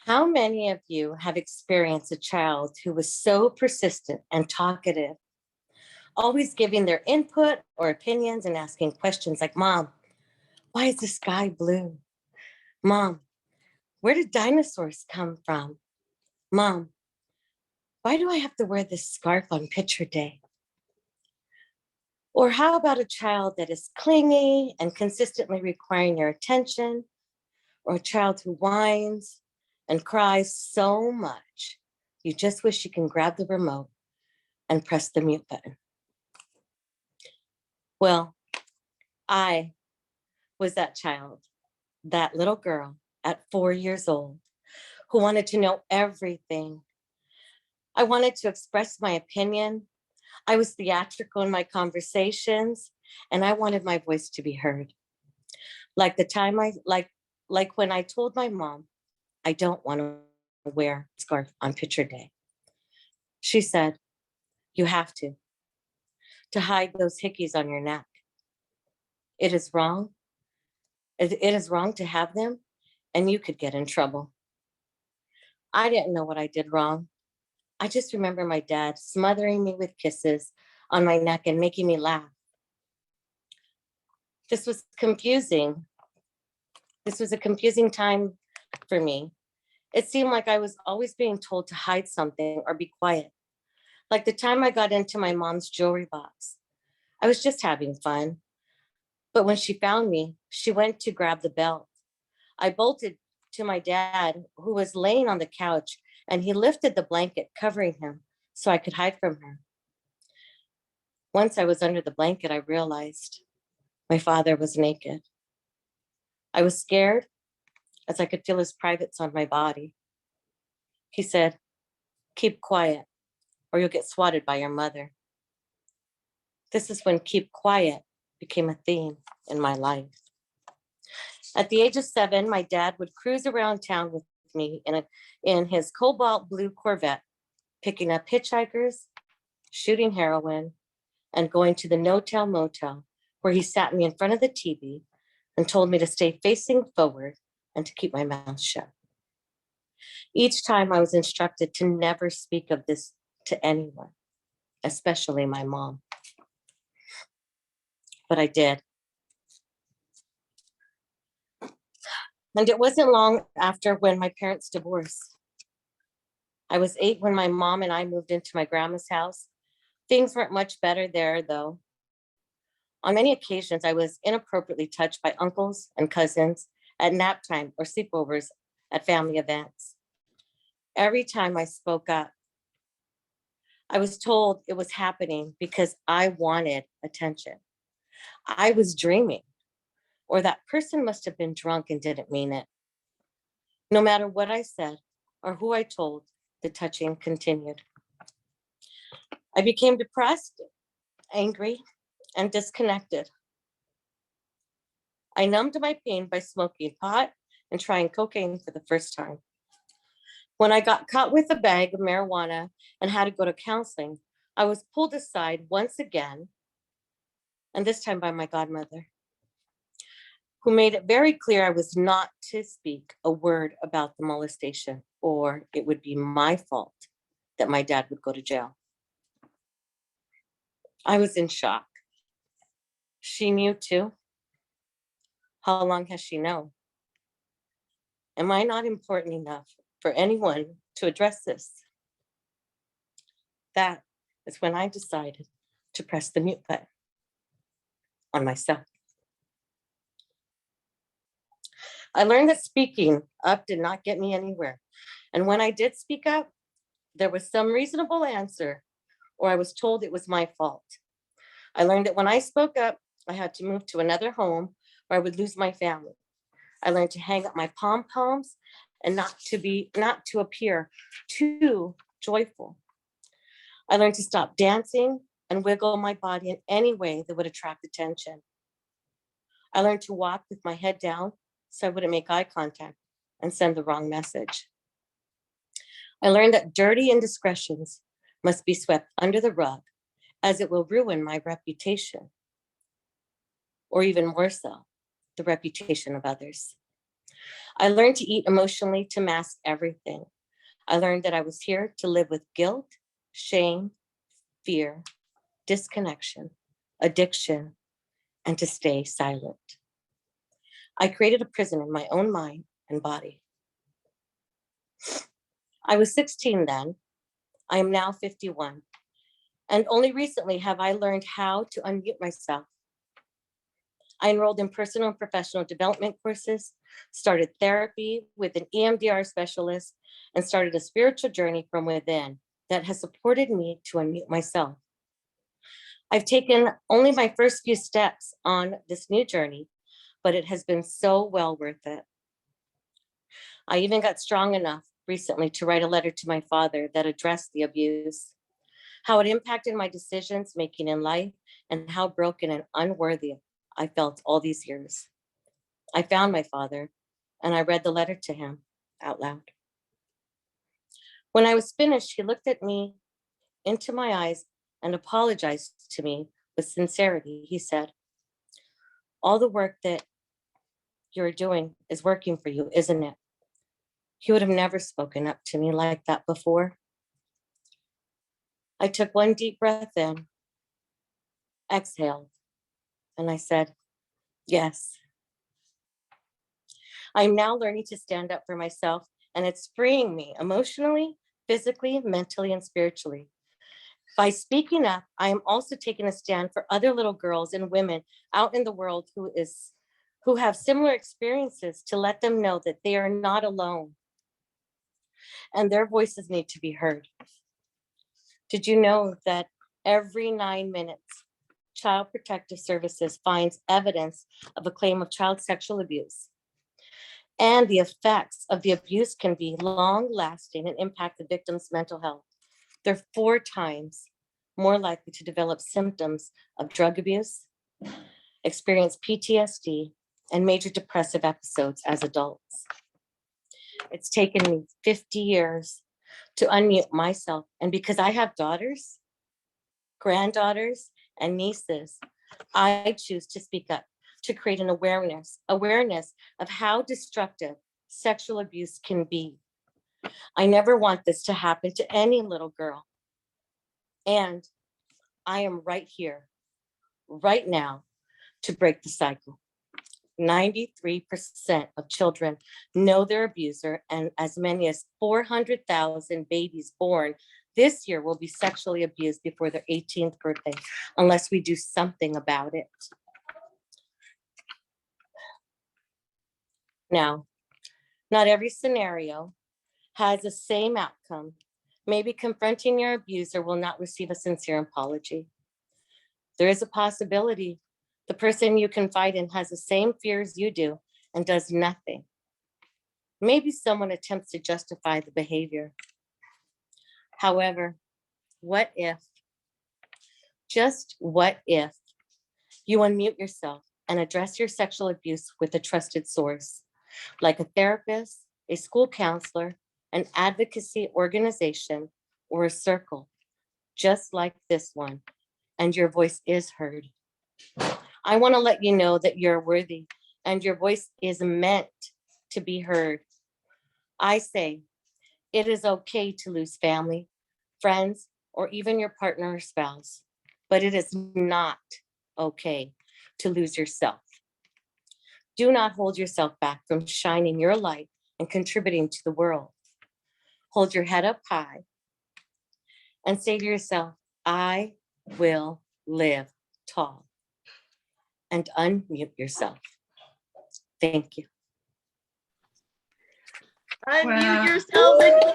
How many of you have experienced a child who was so persistent and talkative, always giving their input or opinions and asking questions like, Mom, why is the sky blue? Mom, where did dinosaurs come from? Mom, why do I have to wear this scarf on picture day? Or how about a child that is clingy and consistently requiring your attention, or a child who whines and cries so much you just wish you can grab the remote and press the mute button? Well, I was that child, that little girl at 4 years old who wanted to know everything. I wanted to express my opinion. I was theatrical in my conversations, and I wanted my voice to be heard. Like the time like when I told my mom, I don't want to wear a scarf on picture day. She said, you have to hide those hickeys on your neck. It is wrong. It is wrong to have them, and you could get in trouble. I didn't know what I did wrong. I just remember my dad smothering me with kisses on my neck and making me laugh. This was confusing. This was a confusing time for me. It seemed like I was always being told to hide something or be quiet. Like the time I got into my mom's jewelry box. I was just having fun. But when she found me, she went to grab the belt. I bolted to my dad, who was laying on the couch, and he lifted the blanket covering him so I could hide from her. Once I was under the blanket, I realized my father was naked. I was scared as I could feel his privates on my body. He said, keep quiet or you'll get swatted by your mother. This is when keep quiet became a theme in my life. At the age of 7, my dad would cruise around town with me in his cobalt blue Corvette, picking up hitchhikers, shooting heroin, and going to the no-tell motel, where he sat me in front of the TV and told me to stay facing forward and to keep my mouth shut. Each time I was instructed to never speak of this to anyone, especially my mom. But I did. And it wasn't long after when my parents divorced. I was 8 when my mom and I moved into my grandma's house. Things weren't much better there, though. On many occasions, I was inappropriately touched by uncles and cousins at nap time or sleepovers at family events. Every time I spoke up, I was told it was happening because I wanted attention. I was dreaming, or that person must have been drunk and didn't mean it. No matter what I said or who I told, the touching continued. I became depressed, angry, and disconnected. I numbed my pain by smoking pot and trying cocaine for the first time. When I got caught with a bag of marijuana and had to go to counseling, I was pulled aside once again, and this time by my godmother, who made it very clear I was not to speak a word about the molestation, or it would be my fault that my dad would go to jail. I was in shock. She knew too. How long has she known? Am I not important enough for anyone to address this? That is when I decided to press the mute button on myself. I learned that speaking up did not get me anywhere. And when I did speak up, there was some reasonable answer, or I was told it was my fault. I learned that when I spoke up, I had to move to another home or I would lose my family. I learned to hang up my pom-poms and not to appear too joyful. I learned to stop dancing and wiggle my body in any way that would attract attention. I learned to walk with my head down so I wouldn't make eye contact and send the wrong message. I learned that dirty indiscretions must be swept under the rug, as it will ruin my reputation, or even more so, the reputation of others. I learned to eat emotionally to mask everything. I learned that I was here to live with guilt, shame, fear, disconnection, addiction, and to stay silent. I created a prison in my own mind and body. I was 16 then. I am now 51. And only recently have I learned how to unmute myself. I enrolled in personal and professional development courses, started therapy with an EMDR specialist, and started a spiritual journey from within that has supported me to unmute myself. I've taken only my first few steps on this new journey, but it has been so well worth it. I even got strong enough recently to write a letter to my father that addressed the abuse, how it impacted my decisions making in life, and how broken and unworthy I felt all these years. I found my father and I read the letter to him out loud. When I was finished, he looked at me into my eyes and apologized to me with sincerity. He said, "All the work that you're doing is working for you, isn't it?" He would have never spoken up to me like that before. I took one deep breath in, exhaled, and I said, "Yes." I'm now learning to stand up for myself, and it's freeing me emotionally, physically, mentally, and spiritually. By speaking up, I am also taking a stand for other little girls and women out in the world who have similar experiences, to let them know that they are not alone and their voices need to be heard. Did you know that every 9 minutes, Child Protective Services finds evidence of a claim of child sexual abuse? And the effects of the abuse can be long lasting and impact the victim's mental health. They're 4 times more likely to develop symptoms of drug abuse, experience PTSD, and major depressive episodes as adults. It's taken me 50 years to unmute myself. And because I have daughters, granddaughters, and nieces, I choose to speak up, to create an awareness of how destructive sexual abuse can be. I never want this to happen to any little girl. And I am right here, right now, to break the cycle. 93% of children know their abuser, and as many as 400,000 babies born this year will be sexually abused before their 18th birthday, unless we do something about it. Now, not every scenario has the same outcome. Maybe confronting your abuser will not receive a sincere apology. There is a possibility the person you confide in has the same fears you do and does nothing. Maybe someone attempts to justify the behavior. However, what if, just what if, you unmute yourself and address your sexual abuse with a trusted source, like a therapist, a school counselor, an advocacy organization, or a circle, just like this one, and your voice is heard. I want to let you know that you're worthy and your voice is meant to be heard. I say, it is okay to lose family, friends, or even your partner or spouse, but it is not okay to lose yourself. Do not hold yourself back from shining your light and contributing to the world. Hold your head up high and say to yourself, I will live tall, and unmute yourself. Thank you. Unmute yourself and